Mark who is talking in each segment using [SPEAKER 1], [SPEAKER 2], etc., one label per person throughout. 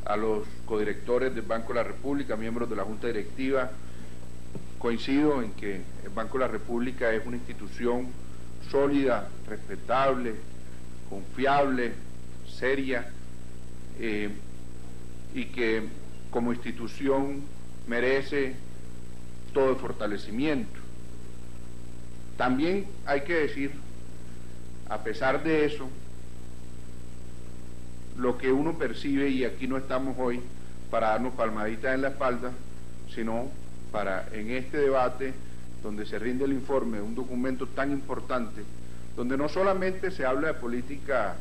[SPEAKER 1] a los codirectores del Banco de la República, miembros de la Junta Directiva. Coincido en que el Banco de la República es una institución sólida, respetable, confiable, seria, y que como institución merece todo el fortalecimiento. También hay que decir, a pesar de eso, lo que uno percibe, y aquí no estamos hoy para darnos palmaditas en la espalda, sino para, en este debate, donde se rinde el informe de un documento tan importante, donde no solamente se habla de política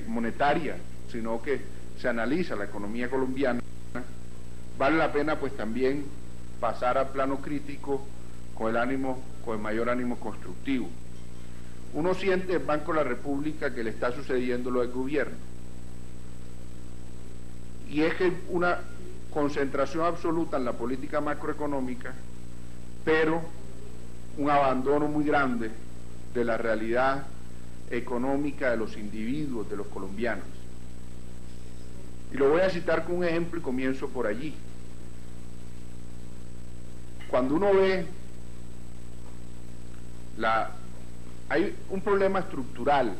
[SPEAKER 1] monetaria, sino que se analiza la economía colombiana, vale la pena pues también pasar al plano crítico con el mayor ánimo constructivo. Uno siente el Banco de la República que le está sucediendo lo del gobierno, y es que una concentración absoluta en la política macroeconómica, pero un abandono muy grande de la realidad económica de los individuos, de los colombianos. Y lo voy a citar con un ejemplo y comienzo por allí. Cuando uno ve hay un problema estructural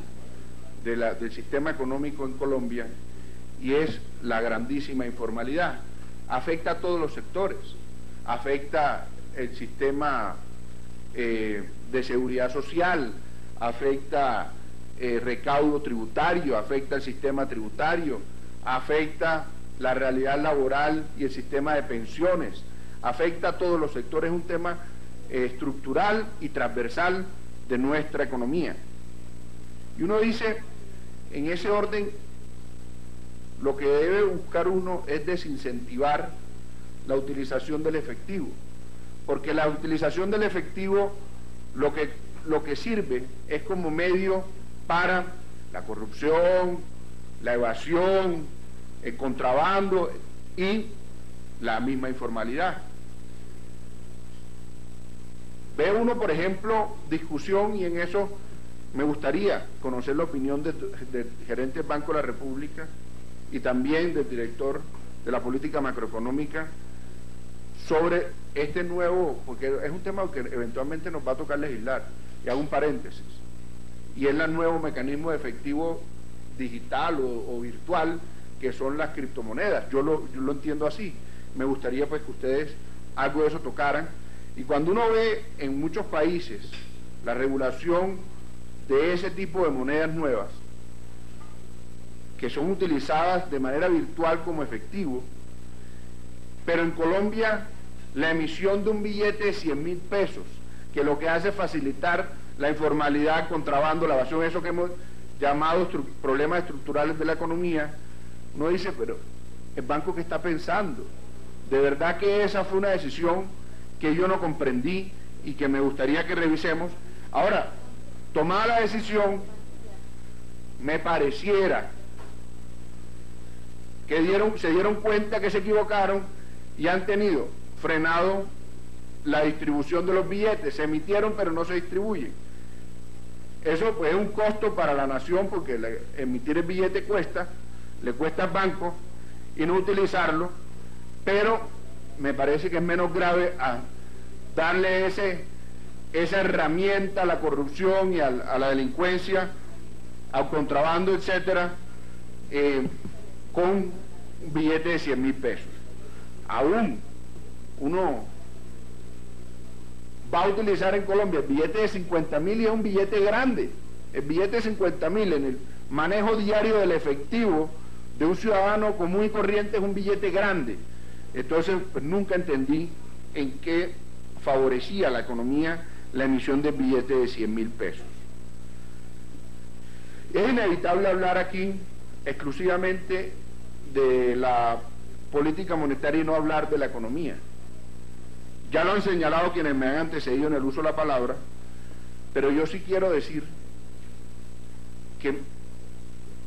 [SPEAKER 1] del sistema económico en Colombia, y es la grandísima informalidad. Afecta a todos los sectores, afecta el sistema de seguridad social, afecta recaudo tributario, afecta el sistema tributario, afecta la realidad laboral y el sistema de pensiones, afecta a todos los sectores. Es un tema estructural y transversal de nuestra economía. Y uno dice, en ese orden, lo que debe buscar uno es desincentivar la utilización del efectivo, porque la utilización del efectivo lo que sirve es como medio para la corrupción, la evasión, el contrabando y la misma informalidad. Ve uno, por ejemplo, discusión, y en eso me gustaría conocer la opinión del gerente del Banco de la República y también del director de la política macroeconómica sobre este nuevo, porque es un tema que eventualmente nos va a tocar legislar, y hago un paréntesis, y es el nuevo mecanismo de efectivo digital o virtual, que son las criptomonedas. Yo lo entiendo así. Me gustaría pues que ustedes algo de eso tocaran. Y cuando uno ve en muchos países la regulación de ese tipo de monedas nuevas, que son utilizadas de manera virtual como efectivo, pero en Colombia la emisión de un billete de 100.000 pesos, que lo que hace es facilitar la informalidad, contrabando, la evasión, eso que hemos llamado problemas estructurales de la economía, uno dice, pero el banco, ¿qué está pensando? De verdad que esa fue una decisión que yo no comprendí y que me gustaría que revisemos. Ahora, tomada la decisión, me pareciera que se dieron cuenta que se equivocaron y han tenido frenado la distribución de los billetes. Se emitieron pero no se distribuyen. Eso pues es un costo para la nación, porque emitir el billete le cuesta al banco, y no utilizarlo, pero me parece que es menos grave a darle esa herramienta a la corrupción y a la delincuencia, al contrabando, etcétera, con un billete de 100.000 pesos. Aún uno va a utilizar en Colombia el billete de 50.000, y es un billete grande. El billete de 50.000 en el manejo diario del efectivo de un ciudadano común y corriente es un billete grande. Entonces, pues, nunca entendí en qué favorecía a la economía la emisión del billete de 100.000 pesos. Es inevitable hablar aquí exclusivamente de la política monetaria y no hablar de la economía. Ya lo han señalado quienes me han antecedido en el uso de la palabra, pero yo sí quiero decir que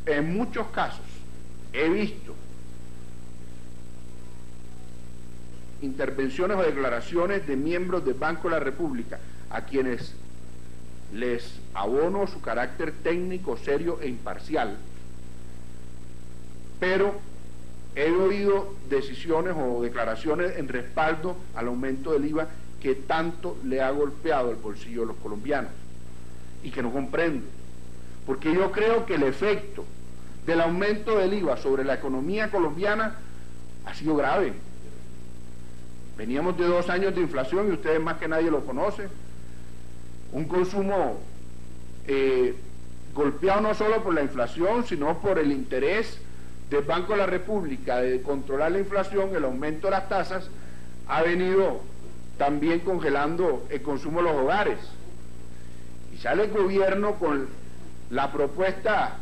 [SPEAKER 1] en muchos casos he visto intervenciones o declaraciones de miembros del Banco de la República a quienes les abono su carácter técnico, serio e imparcial, pero he oído decisiones o declaraciones en respaldo al aumento del IVA que tanto le ha golpeado el bolsillo de los colombianos y que no comprendo, porque yo creo que el efecto del aumento del IVA sobre la economía colombiana ha sido grave. Veníamos de 2 años de inflación y ustedes más que nadie lo conocen, un consumo golpeado no solo por la inflación, sino por el interés del Banco de la República de controlar la inflación. El aumento de las tasas ha venido también congelando el consumo de los hogares. Y sale el gobierno con la propuesta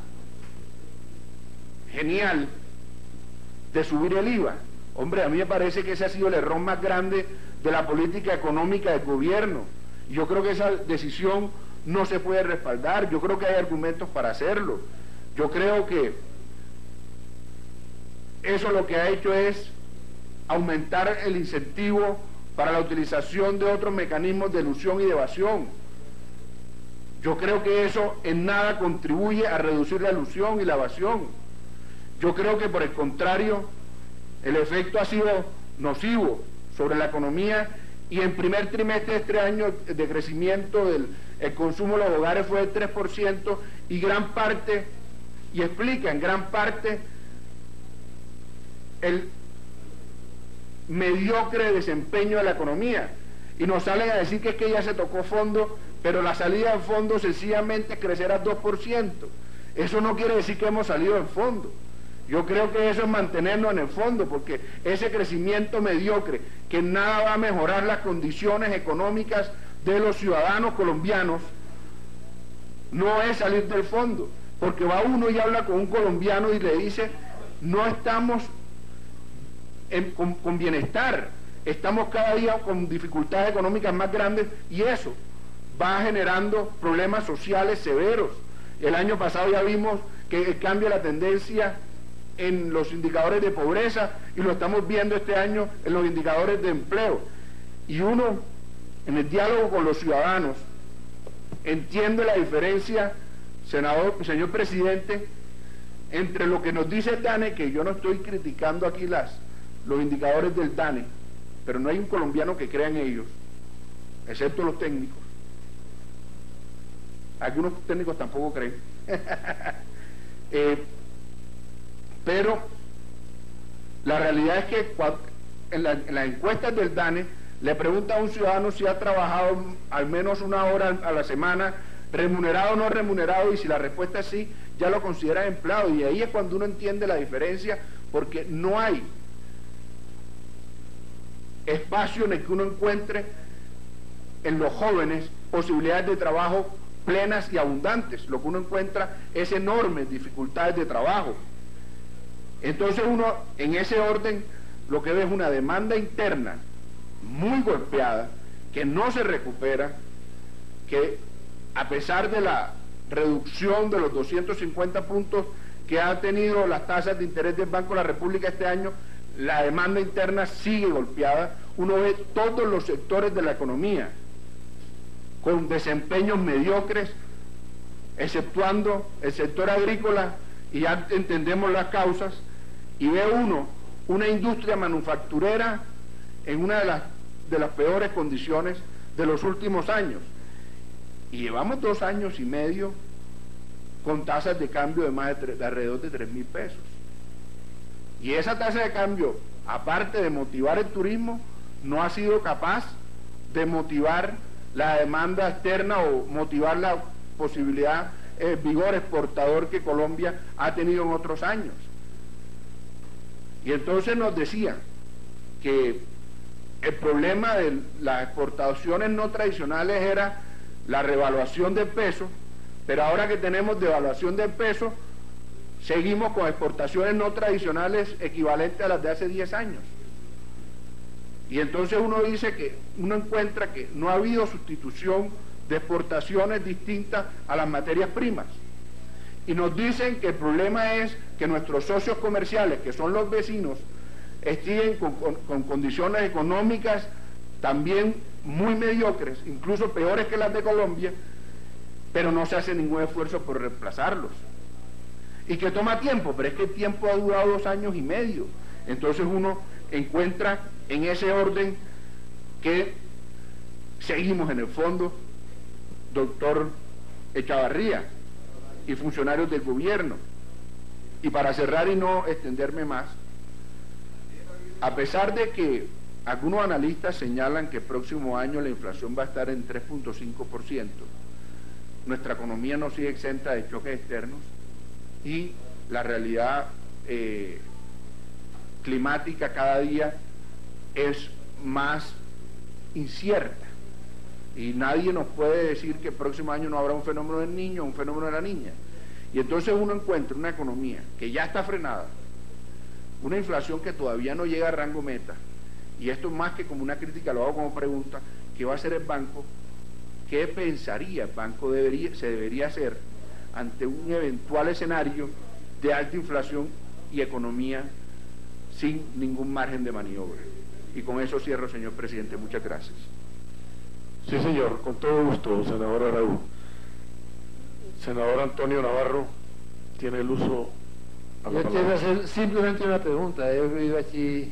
[SPEAKER 1] genial de subir el IVA. Hombre, a mí me parece que ese ha sido el error más grande de la política económica del gobierno. Yo creo que esa decisión no se puede respaldar. Yo creo que hay argumentos para hacerlo. Yo creo que eso lo que ha hecho es aumentar el incentivo para la utilización de otros mecanismos de elusión y de evasión. Yo creo que eso en nada contribuye a reducir la elusión y la evasión. Yo creo que por el contrario, el efecto ha sido nocivo sobre la economía, y en primer trimestre de este año de crecimiento del consumo de los hogares fue del 3%, y gran parte, y explica en gran parte el mediocre desempeño de la economía. Y nos salen a decir que es que ya se tocó fondo, pero la salida del fondo sencillamente crecerá 2%. Eso no quiere decir que hemos salido del fondo. Yo creo que eso es mantenernos en el fondo, porque ese crecimiento mediocre, que nada va a mejorar las condiciones económicas de los ciudadanos colombianos, no es salir del fondo, porque va uno y habla con un colombiano y le dice, no estamos con bienestar, estamos cada día con dificultades económicas más grandes, y eso va generando problemas sociales severos. El año pasado ya vimos que cambia la tendencia en los indicadores de pobreza, y lo estamos viendo este año en los indicadores de empleo. Y uno, en el diálogo con los ciudadanos, entiende la diferencia, señor presidente, entre lo que nos dice el DANE, que yo no estoy criticando aquí los indicadores del DANE, pero no hay un colombiano que crea en ellos, excepto los técnicos. Algunos técnicos tampoco creen. Pero la realidad es que en las encuestas del DANE le pregunta a un ciudadano si ha trabajado al menos 1 hora a la semana, remunerado o no remunerado, y si la respuesta es sí, ya lo considera empleado. Y ahí es cuando uno entiende la diferencia, porque no hay espacio en el que uno encuentre en los jóvenes posibilidades de trabajo plenas y abundantes. Lo que uno encuentra es enormes dificultades de trabajo. Entonces uno, en ese orden, lo que ve es una demanda interna muy golpeada, que no se recupera, que a pesar de la reducción de los 250 puntos que ha tenido las tasas de interés del Banco de la República este año, la demanda interna sigue golpeada. Uno ve todos los sectores de la economía con desempeños mediocres, exceptuando el sector agrícola, y ya entendemos las causas, y ve uno una industria manufacturera en una de las peores condiciones de los últimos años. Y llevamos 2 años y medio con tasas de cambio de alrededor de 3.000 pesos. Y esa tasa de cambio, aparte de motivar el turismo, no ha sido capaz de motivar la demanda externa o motivar la posibilidad, el vigor exportador que Colombia ha tenido en otros años. Y entonces nos decían que el problema de las exportaciones no tradicionales era la revaluación del peso, pero ahora que tenemos devaluación del peso, seguimos con exportaciones no tradicionales equivalentes a las de hace 10 años. Y entonces uno dice que uno encuentra que no ha habido sustitución de exportaciones distintas a las materias primas. Y nos dicen que el problema es que nuestros socios comerciales, que son los vecinos, estén con condiciones económicas también muy mediocres, incluso peores que las de Colombia, pero no se hace ningún esfuerzo por reemplazarlos. y que toma tiempo, pero es que el tiempo ha durado 2 años y medio. Entonces uno encuentra en ese orden que seguimos en el fondo, doctor Echavarría y funcionarios del gobierno. Y para cerrar y no extenderme más, a pesar de que algunos analistas señalan que el próximo año la inflación va a estar en 3.5%, nuestra economía no sigue exenta de choques externos y la realidad climática cada día es más incierta. Y nadie nos puede decir que el próximo año no habrá un fenómeno del niño o un fenómeno de la niña. Y entonces uno encuentra una economía que ya está frenada, una inflación que todavía no llega a rango meta, y esto más que como una crítica, lo hago como pregunta, ¿qué va a hacer el banco? ¿Qué pensaría el banco se debería hacer ante un eventual escenario de alta inflación y economía sin ningún margen de maniobra? Y con eso cierro, señor presidente. Muchas gracias.
[SPEAKER 2] Sí, señor, con todo gusto, senador Araújo. Senador Antonio Navarro, tiene el uso a la palabra.
[SPEAKER 3] Yo quiero hacer simplemente una pregunta. He oído aquí